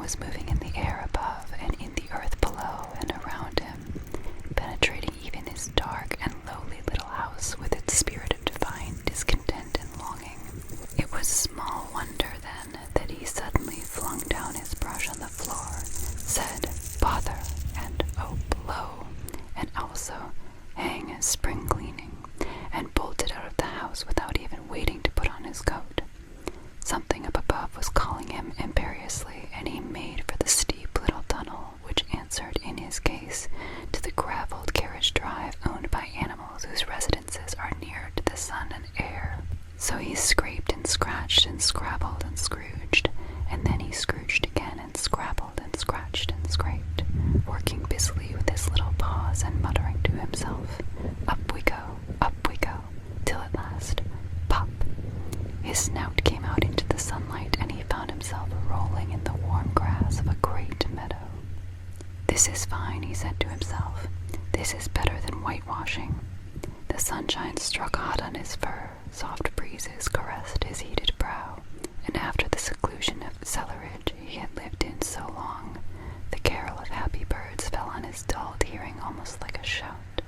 was moving in the air above and in the earth below and around him, penetrating even his dark and lowly little house with its spirit of divine discontent and longing. It was small wonder, then, that he suddenly flung down his brush on the floor, said, "Bother," and "Oh, blow," and also, "Hang spring cleaning," and bolted out of the house without even waiting to put on his coat. Something up above was calling him imperiously, and he made for the steep little tunnel which answered, in his case, to the gravelled carriage drive owned by animals whose residences are near to the sun and air. So he scraped and scratched and scrabbled and scrooged, and then he scrooged again and scrabbled and scratched and scraped, working busily with his little paws and muttering to himself, up we go, till at last, pop! His snout came out into the sunlight, and he found himself rolling in the warm grass of a great meadow. "This is fine," he said to himself. "This is better than whitewashing." The sunshine struck hot on his fur, soft breezes caressed his heated brow, and after the seclusion of cellarage he had lived in so long, the carol of happy birds fell on his dulled hearing almost like a shout.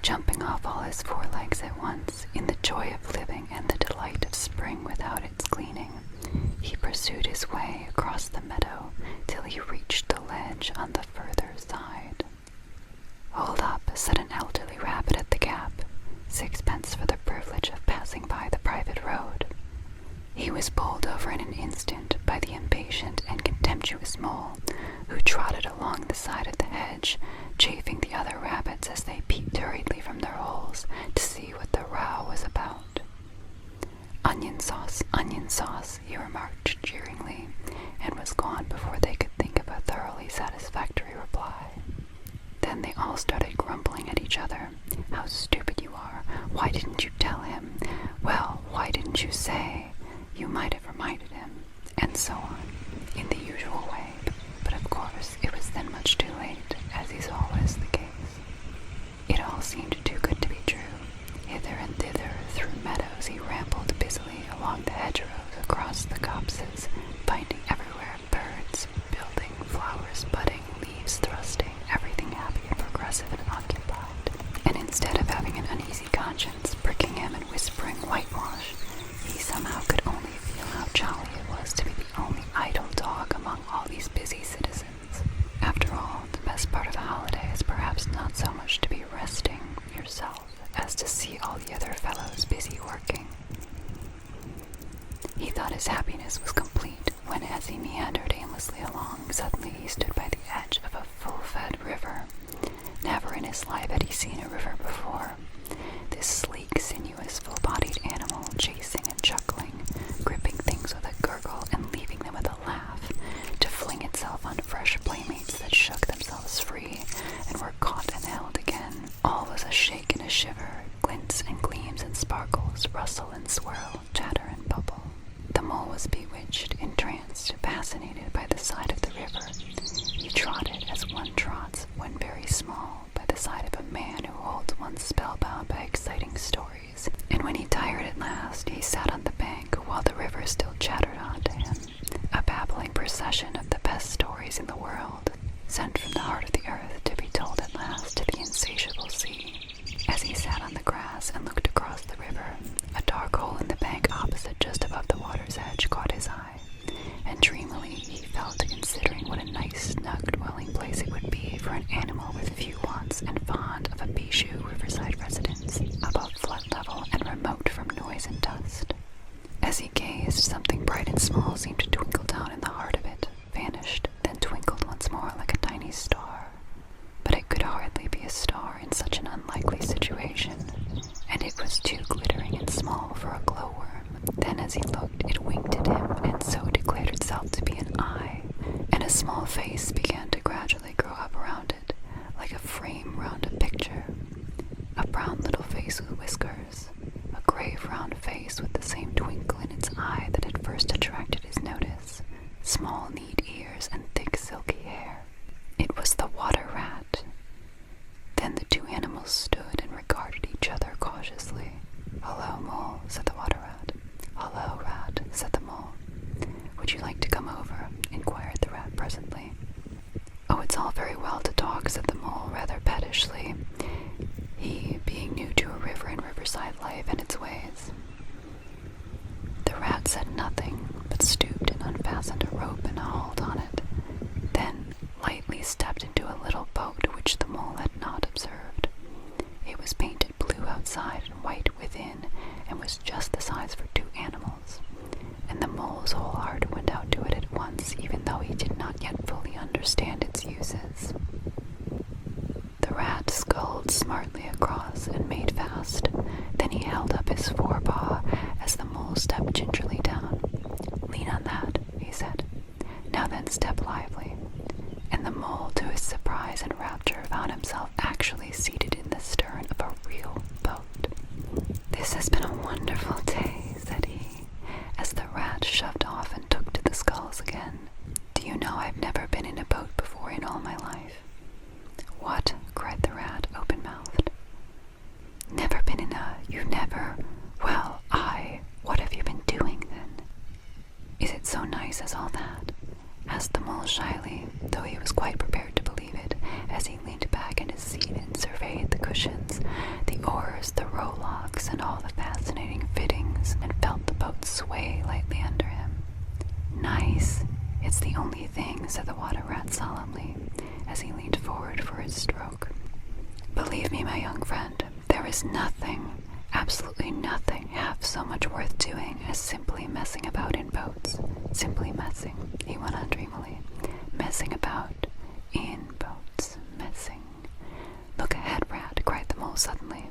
Jumping off all his four legs at once, in the joy of living and the delight of spring without its cleaning, he pursued his way across the meadow till he reached the ledge on the further side. "Hold up," said an elderly rabbit at the gap. "Sixpence for the privilege of passing by the private road." He was bowled over in an instant by the impatient and contemptuous mole, who trotted along the side of the hedge, chaffing the other rabbits as they peeped hurriedly from their holes to see what the row was about. onion sauce," he remarked jeeringly, and was gone before they could think of a thoroughly satisfactory reply. Then they all started grumbling at each other. "How stupid you are! Why didn't you tell him? Well, why didn't you say? You might have reminded him," and so on, in the usual way. But of course it was then much too late, as is always the case. It all seemed too good to be true. Hither and thither through meadows he rambled busily along the hedgerows, across the copses, finding everywhere birds building, flowers budding, leaves thrusting, everything happy and progressive and occupied. And instead of having an uneasy conscience pricking him and whispering whitewash, he somehow could only feel how jolly it was to be the only idle dog among all these busy citizens. After all, the best part of a holiday is perhaps not so much to be resting yourself as to see all the other fellows busy working. He thought his happiness was complete when, as he meandered aimlessly along, suddenly he stood by the edge of a full-fed river. Never in his life had he seen a river before. This sleek, sinuous, full-bodied animal, chasing and chuckling, gripping things with a gurgle and leaving them with a laugh, to fling itself on fresh playmates that shook themselves free and were caught and held again. All was a shake and a shiver, glints and gleams and sparkles, rustle and swirl, chatter and bubble. The mole was bewitched, entranced, fascinated by the side of the river. He trotted as one trots, when very small, by the side of a man who holds one spellbound by exciting stories, and when he tired at last, he sat on the bank while the river still chattered on to him, a babbling procession of the best stories in the world, sent from the heart of the earth to be told at last to the insatiable sea. As he sat on the grass and looked across the river, a dark hole in the bank opposite, just above the water's edge, caught his eye, and dreamily he fell to considering what a nice, snug dwelling place it would be for an animal with few wants and fond of a bijou riverside residence, above flood level and remote from noise and dust. As he gazed, something bright and small seemed to twinkle down in the heart of it, vanished, then twinkled once more like a tiny star. But it could hardly be a star in such an unlikely situation, and it was too glittering and small for a glowworm. Then as he looked, it winked at him, and so declared itself to be an eye, and a small face began to gradually grow up around it, like a frame round a picture. A brown little face with whiskers, a grave round face with the same twinkle in its eye that had first attracted his notice, small neat ears and thick silky hair. It was the water rat. Then the two animals stood and regarded each other cautiously. "Hello, mole," said the water rat. "Hello, rat," said the mole. "Would you like to come over?" inquired the rat stepped into a little boat which the mole had not observed. It was painted blue outside and white within, and was just the size for 2 animals. And the mole's whole heart went out to it at once, even though he did not yet fully understand its uses. The rat sculled smartly across and made fast. Then he held up his forepaw as the mole stepped gingerly down. "Lean on that," he said. "Now then, step lively." And the mole, to his surprise and rapture, found himself actually seated in the stern of a real boat. "This has been a wonderful day," said he, as the rat shoved off and took to the sculls again. "Do you know I've never been in a boat before in all my life?" "What?" cried the rat, open-mouthed. "Never been in a... You've never... Well, what have you been doing, then?" "Is it so nice as all that?" asked the mole shyly, though he was quite prepared to believe it, as he leaned back in his seat and surveyed the cushions, the oars, the rowlocks, and all the fascinating fittings, and felt the boat sway lightly under him. "Nice. It's the only thing," said the water rat solemnly, as he leaned forward for his stroke. "Believe me, my young friend, there is nothing, absolutely nothing, half so much worth doing as simply messing about in boats. Simply messing," he went on dreamily. "Messing about in boats. Messing." "Look ahead, Rat," cried the mole suddenly.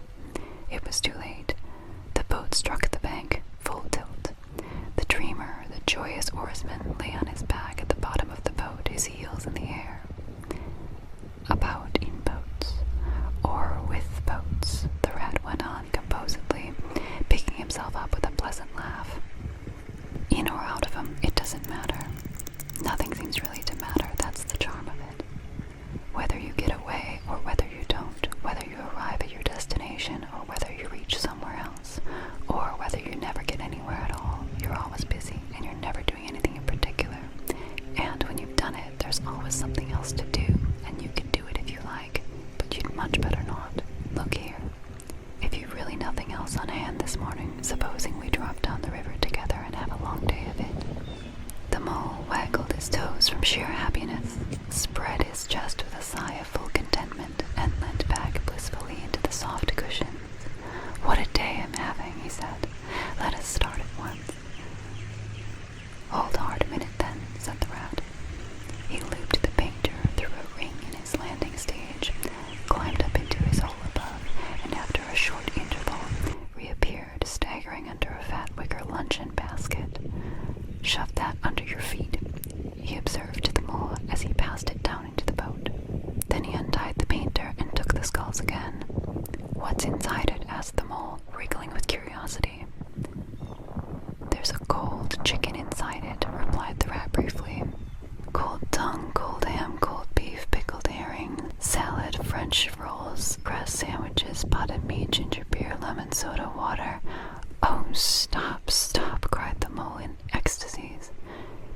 It was too late. The boat struck the bank, full tilt. The dreamer, the joyous oarsman, lay on his back at the bottom of the boat, his heels in the air. "About in boats, or with boats," the rat went on composedly, picking himself up with a pleasant laugh. "In or out of 'em, it doesn't matter. Nothing seems really to matter, that's the charm of it. Whether you get away or whether you don't, whether you arrive at your destination or whether you reach somewhere else, or whether you never get anywhere at all, you're always busy and you're never doing anything in particular. And when you've done it, there's always something else to do, and you can do it if you like, but you'd much better not. Look here. If you've really nothing else on hand this morning, supposing we drop down the river together and have a long day of it." The mole waggled his toes from sheer happiness, spread his chest with a sigh of full contentment, and leant back blissfully into the soft cushions. "What a day I'm having," he said. "Let us start at once." "Hold hard a minute, then," said the rat. He looped the painter through a ring in his landing stage, climbed up into his hole above, and after a short interval reappeared, staggering under a fat wicker luncheon basket. "Shove that under your feet," he observed to the mole as he passed it down into the boat. Then he untied the painter and took the sculls again. "What's inside it?" asked the mole, wriggling with curiosity. "There's a cold chicken inside it," replied the rat briefly. "Cold tongue, cold ham, cold beef, pickled herring, salad, French rolls, cress sandwiches, potted meat, ginger beer, lemon soda, water." "Oh, stop, stop," cried the mole in ecstasies.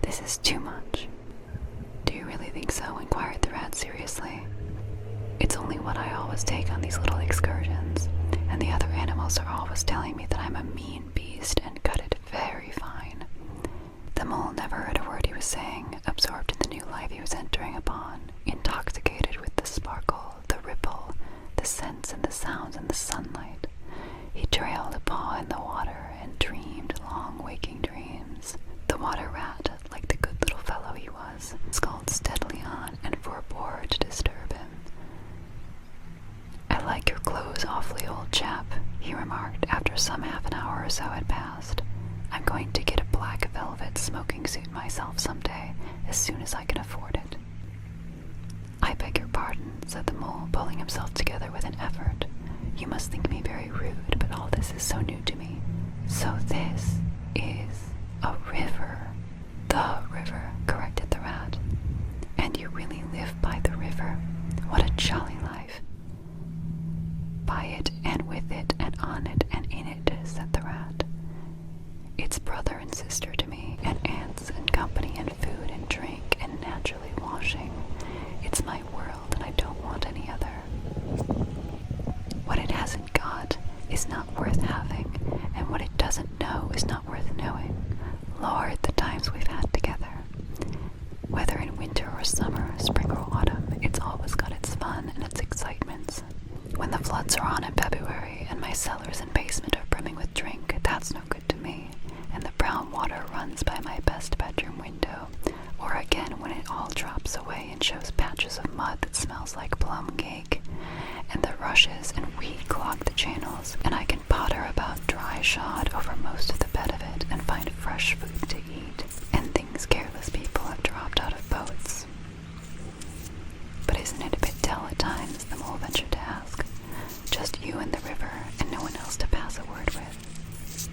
"This is too much." "Do you really think so?" inquired the rat seriously. "It's only what I always take on these little excursions, and the other animals are always telling me that I'm a mean beast and cut it very fine." The mole never heard a word he was saying, absorbed in the new life he was entering upon, intoxicated with the sparkle, the ripple, the scents and the sounds and the sunlight. He trailed a paw in the water and dreamed long waking dreams. The water rat, like the good little fellow he was, sculled steadily on and forbore to disturb him. "I like your clothes awfully, old chap," he remarked after some half an hour or so had passed. "I'm going to get a black velvet smoking suit myself some day, as soon as I can afford it." "I beg your pardon," said the mole, pulling himself together with an effort. "You must think me very rude, but all this is so new to me. So this is a river." "The river," corrected the rat. "And you really live by the river? What a jolly life." "By it, and with it, and on it, and in it," said the rat. "It's brother and sister to me, and aunts, and company, and food, and drink, and naturally washing. It's my world, and I don't want any other. What it hasn't got is not worth having, and what it doesn't know is not worth knowing. Lord, the times we've had together. Whether in winter or summer, spring or autumn, excitements. When the floods are on in February and my cellars and basement are brimming with drink, that's no good to me, and the brown water runs by my best bedroom window, or again when it all drops away and shows patches of mud that smells like plum cake, and the rushes and weed clog the channels, and I can potter about dry shod over most of the bed of it and find fresh food to eat, and things careless people have dropped out of boats. But isn't it a bit dull at times, the mole ventured to ask? Just you and the river, and no one else to pass a word with.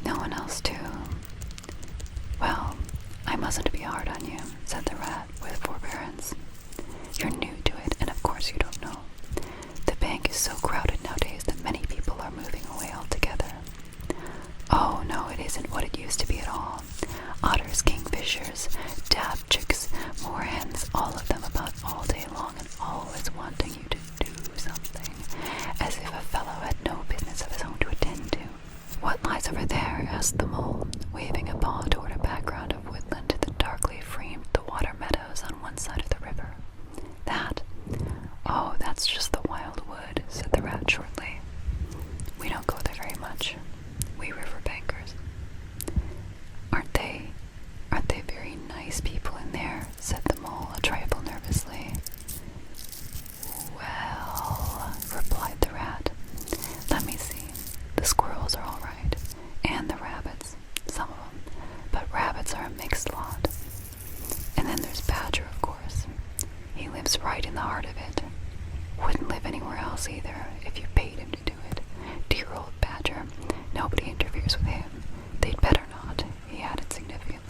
No one else, too. Well, I mustn't be hard on you, said the rat with forbearance. You're new to it, and of course you don't know. The bank is so crowded nowadays that many people are moving away altogether. Oh, no, it isn't what it used to be at all. Otters, kingfishers, dab chicks, moorhens, all of them about all day long and always wanting you to do something, as if a fellow had no business of his own to attend to. What lies over there? Asked the mole, waving a paw toward a background of woodland that darkly framed the water meadows on one side of the river. That? Oh, that's just the wild wood, said the rat shortly. We don't go there very much. We river bankers. Aren't they very nice people in there? Said the mole a trifle nervously. Well, replied the rat, let me see. The squirrels are all right, and the rabbits, some of them, but rabbits are a mixed lot. And then there's Badger, of course. He lives right in the heart of it. Wouldn't live anywhere else either, if you paid him to do it. Dear old Badger, nobody interferes with him. They'd better not, he added significantly.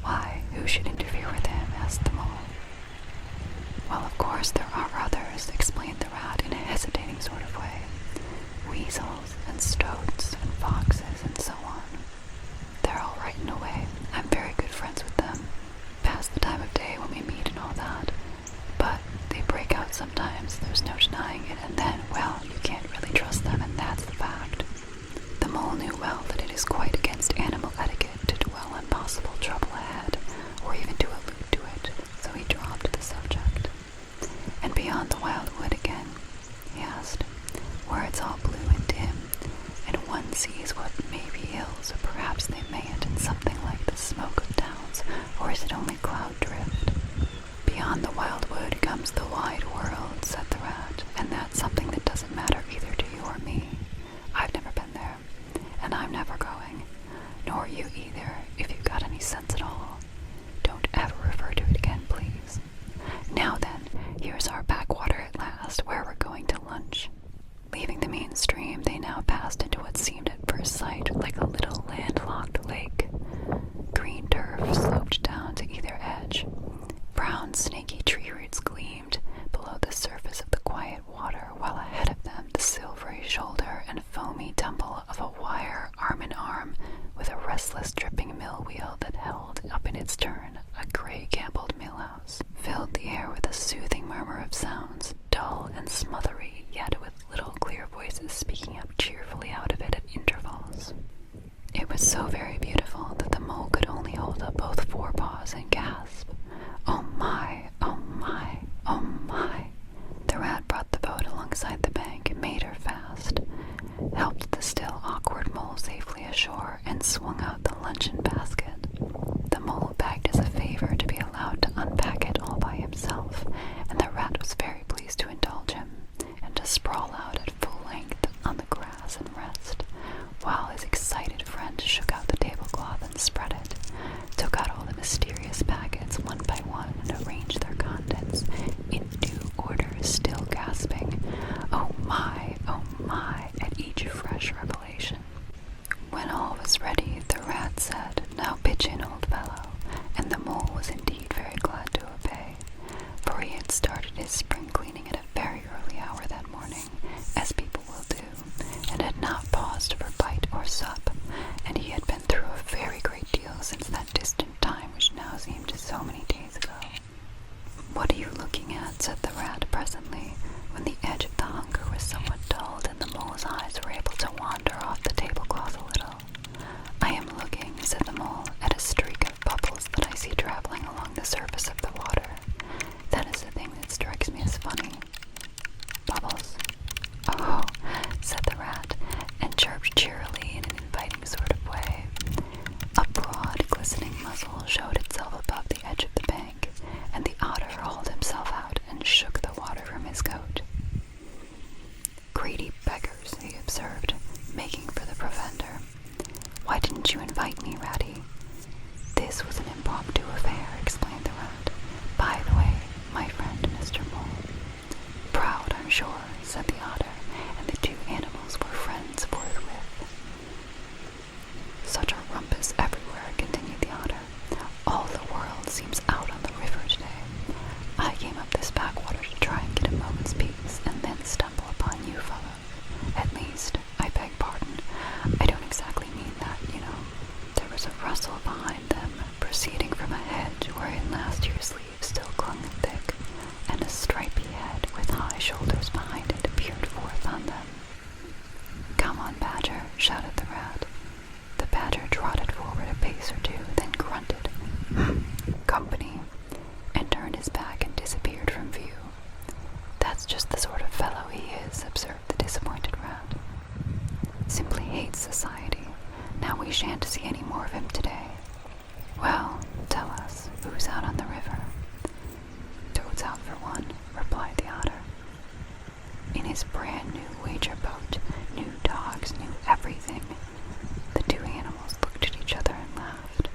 Why, who should interfere with him? Asked the mole. Well, of course there are others, explained the rat in a hesitating sort of way. Weasels and stoats and foxes and so on. They're all right in a way. I'm very good friends with them. Pass the time of day when we meet and all that. But they break out sometimes. There's muzzle showed itself above the edge of the bank, and the otter hauled himself out and shook the water from his coat. "Greedy beggars," he observed, making for the provender. "Why didn't you invite me, Ratty?" "This was an impromptu affair," explained the rat. "By the way, my friend Mr. Mole." "Proud, I'm sure," said the otter, and the two animals were friends forthwith. "Such a rumpus everywhere," continued the otter. "All the world seems out on the river today. I came up this backwater to try and get a moment's peace, and then stumble upon you fellows. At least, I beg pardon, I don't exactly mean that, you know." There was a rustle behind them, proceeding from a hedge wherein last year's leaves still clung thick, and a stripy head with high shoulders behind it peered forth on them. "Come on, Badger," shouted the rat. The badger trotted forward a pace or two, then grunted, "Company," and turned his back and disappeared from view. "That's just the sort of fellow he is," observed the disappointed rat. "Simply hates society. Now we shan't see any more of him today. Well, tell us, who's out on the river?" "Toad's out for one," replied the otter. "In his brand new wager boat, new dogs, new everything." The two animals looked at each other and laughed.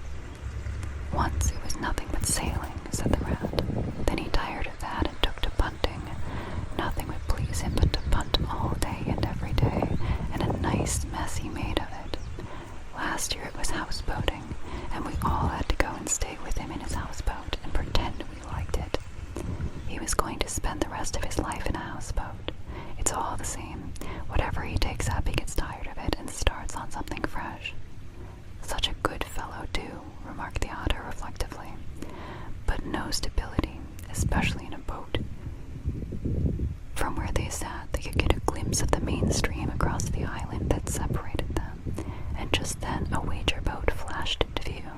"Once it was nothing but sailing," said the rat. "Then he tired of that and took to punting. Nothing would please him but to punt all day and every day, and a nice mess he made of it. Last year it was houseboating, and we all had to go and stay with him in his houseboat and pretend we liked it. He was going to spend the rest of his life in a houseboat. It's all the same. Whatever he takes up, he gets tired of it and starts on something fresh." "Such a good fellow, too," remarked the otter reflectively. "But no stability, especially in a boat." From where they sat, they could get a glimpse of the main stream across the island that separated them, and just then a wager boat flashed into view,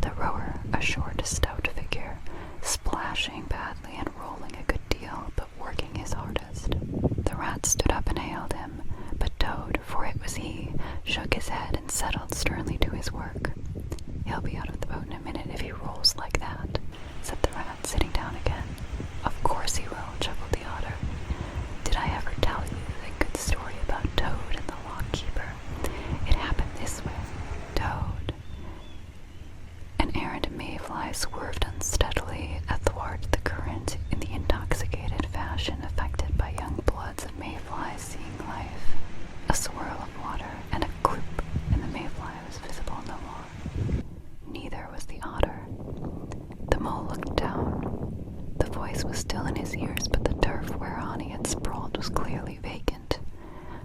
the rower a short, stout figure, splashing badly and rolling a good deal, but working his hardest. The rat stood up and hailed him, but Toad, for it was he, shook his head and settled sternly to his work. "He'll be out of the boat in a minute if he rolls like that," said the rat, sitting down again. "Of course he will," chuckled the otter. "Did I ever tell you the good story about Toad and the lockkeeper? It happened this way. Toad—" An errant mayfly swerved unsteadily athwart the current in the intoxicated fashion affected by young bloods of mayflies seeing life. A swirl of water and a cloop, and the mayfly was visible no more. Neither was the otter. The mole looked down. The voice was still in his ears, but the turf whereon he had sprawled was clearly vacant.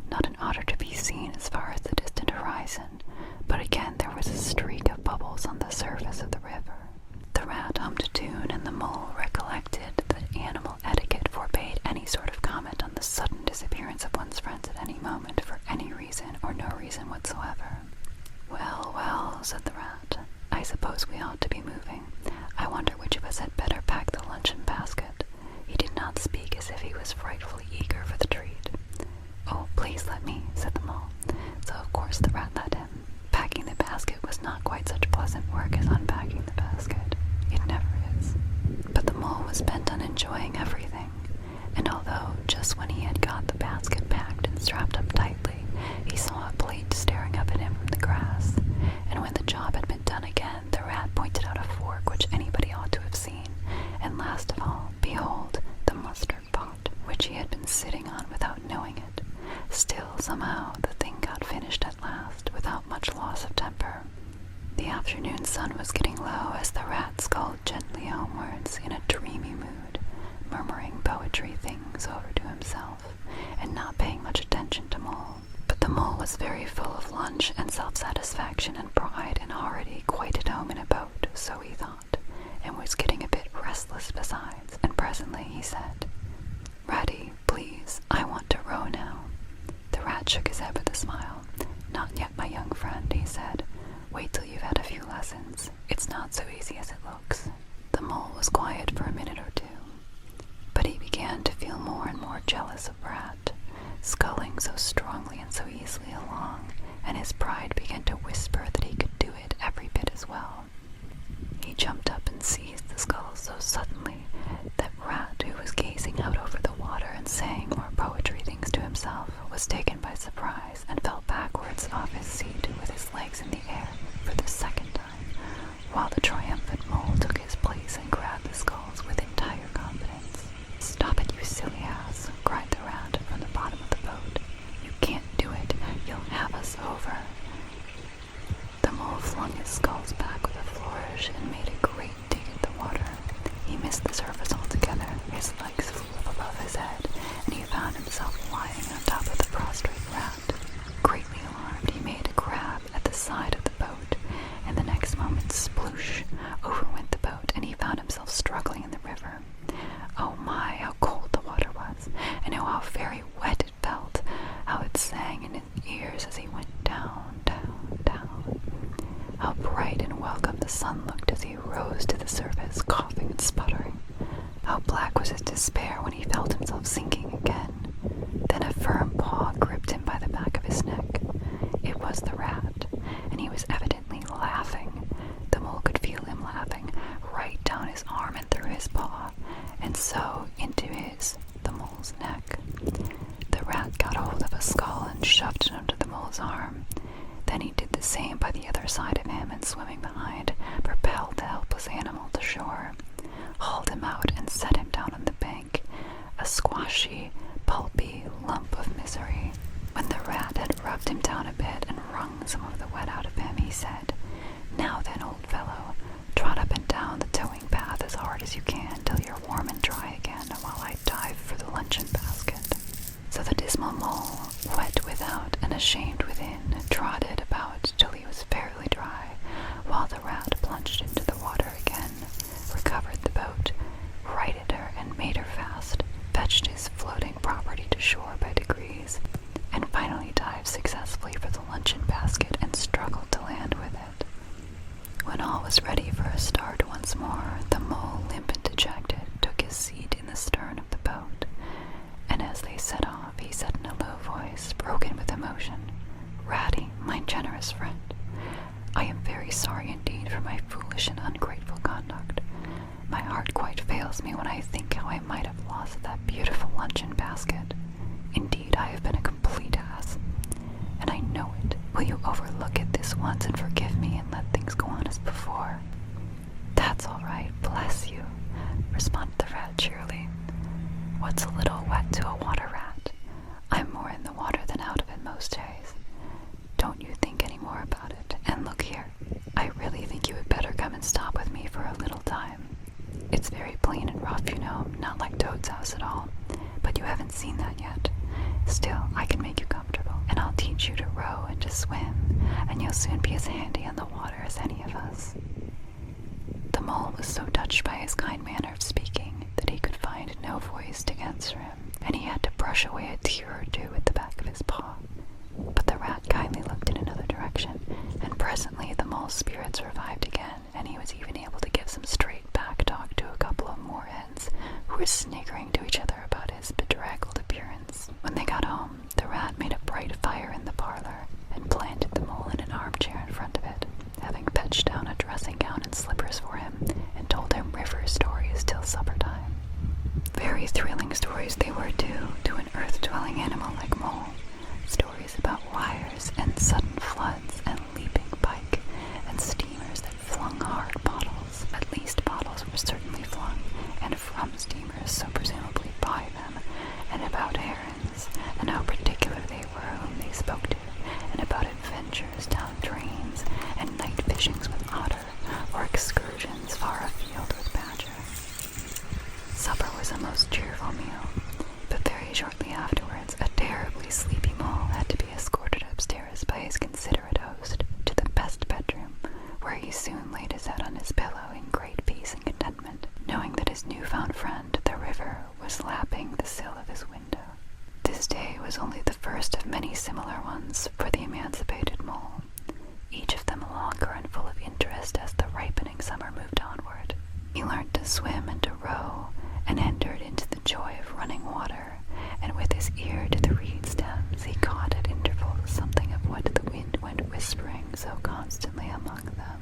Not an otter to be seen as far as the distant horizon, but again there was a streak of bubbles on the surface of the river. The rat hummed a tune, and the mole recollected that animal etiquette forbade any sort of comment on the sudden disappearance of one's friends at any moment for any reason or no reason whatsoever. "Well, well," said the rat, "I suppose we ought to be moving. I wonder which of us had better pack the luncheon basket." He did not speak as if he was frightfully eager for the treat. "Oh, please let me," said the mole. So of course the rat let him. Packing the basket was not quite such pleasant work as unpacking the basket. It never is. But the mole was bent on enjoying everything, and although just when he had got the basket packed and strapped up tightly, he saw a plate staring up at him from the grass, and when the job had been done again, the rat pointed out a fork which anybody ought to have seen, and last of all, behold, the mustard pot, which he had been sitting on without knowing it. Still, somehow, the thing got finished at last, without much loss of temper. The afternoon sun was getting low as the rat sculled gently homewards in a dreamy mood, murmuring poetry things over to himself, and not paying much attention to Mole. But the Mole was very full of lunch and self-satisfaction and pride and already quite at home in a boat, so he thought, and was getting a bit restless besides, and presently he said, "Ratty, please, I want to row now." The rat shook his head with a smile. "Not yet, my young friend," he said. "Wait till you've had a few lessons. It's not so easy as it looks." The Mole was quiet for a minute or two, but he began to feel more and more jealous of Rat, sculling so strongly and so easily along, and his pride began to whisper that he could do it every bit as well. jumped up and seized the skull so suddenly that Rat, who was gazing out over the water and saying more poetry things to himself, was taken by surprise and fell backwards off his seat with his legs in the air for the second time, while the triumphant Mole took his place and grabbed the skulls with entire confidence. "Stop it, you silly ass," cried the Rat from the bottom of the boat. "You can't do it. You'll have us over." The Mole flung his skulls back with a flourish and made a great dig at the water. He missed the surface altogether. His legs flew up above his head, and he found himself lying on top of the prostrate Rat. Greatly alarmed, he made a grab at the side of the boat, and the next moment, sploosh, over went the boat, and he found himself struggling in the river. Oh my, how cold the water was, and how very wet it felt, how it sang in his ears as he went down, down, down. How bright and welcome the sun looked as he rose to the surface, coughing and sputtering. How black was his despair when he felt himself sinking again. Then a firm paw gripped him by the back of his neck. It was the Rat, and he was evidently laughing. The Mole could feel him laughing, right down his arm and through his paw, and so into the Mole's neck. The Rat got hold of a skull and shoved it under the Mole's arm. Then he did the same by the other side of him, and swimming behind, propelled the helpless animal to shore, hauled him out, and set him down on the bank, a squashy, pulpy lump of misery. When the Rat had rubbed him down a bit and wrung some of the wet out of him, he said, "Now then, old fellow, trot up and down the towing path as hard as you can till you're warm and dry again, while I dive for the luncheon basket." So the dismal Mole, wet without and ashamed within, trotted about till he was fairly dry, while the Rat plunged into the water again, recovered the boat, righted her and made her fast, fetched his floating property to shore by degrees, and finally dived successfully for the luncheon basket and struggled to land with it. When all was ready for a start once more, the Mole, limp and dejected, took his seat in the stern of the boat, and as they set off, he said in a low voice, broken with emotion, "Ratty, my generous friend, I am very sorry indeed for my foolish and ungrateful conduct. My heart quite fails me when I think how I might have lost that beautiful luncheon basket. Indeed, I have been a complete ass, and I know it. Will you overlook it this once and forgive me and let things go on as before?" "That's all right, bless you," responded the Rat cheerily. "What's a little wet to a water rat? I'm more in the water than out of it most days. Don't you think any more about it. And look here, I really think you had better come and stop with me for a little time. It's very plain and rough, you know, not like Toad's house at all, but you haven't seen that yet. Still, I can make you comfortable, and I'll teach you to row and to swim, and you'll soon be as handy on the water as any of us." The Mole was so touched by his kind manner of speaking that he could find no voice to answer him, and he had to brush away a tear or two with the back of his paw. But the Rat kindly looked in another direction, and presently the Mole's spirits revived again, and he was even able to give some straight back talk to a couple of moorhens who were sniggering to each other about his bedraggled appearance. When they got home, the Rat made a bright fire in the parlor, and planted the Mole in an armchair in front of it, having fetched down a dressing gown and slippers for him, and told him river stories till supper time. Very thrilling stories they were, too, to an earth-dwelling animal like Mole. Stories about wires and sudden floods and leaping pike and steamers that flung hard bottles. At least bottles were certainly flung, and from steamers, so presumably by them, and about herons, and how particular they were whom they spoke to, and about adventures down drains, and night fishings with otter, or excursions far afield with badger. Supper was a most cheerful meal, but very shortly afterwards a terribly sleepy Mole had to be escorted upstairs by his considerate host to the best bedroom, where he soon laid his head on his pillow in great peace and contentment, knowing that his new-found friend, the river, was lapping the sill of his window. This day was only the first of many similar ones for the emancipated Mole, each of them longer and full of interest as the ripening summer moved onward. He learned to swim and to row, and entered into the joy of running water, and with his ear to the reed stems he caught at intervals something of what the wind went whispering so constantly among them.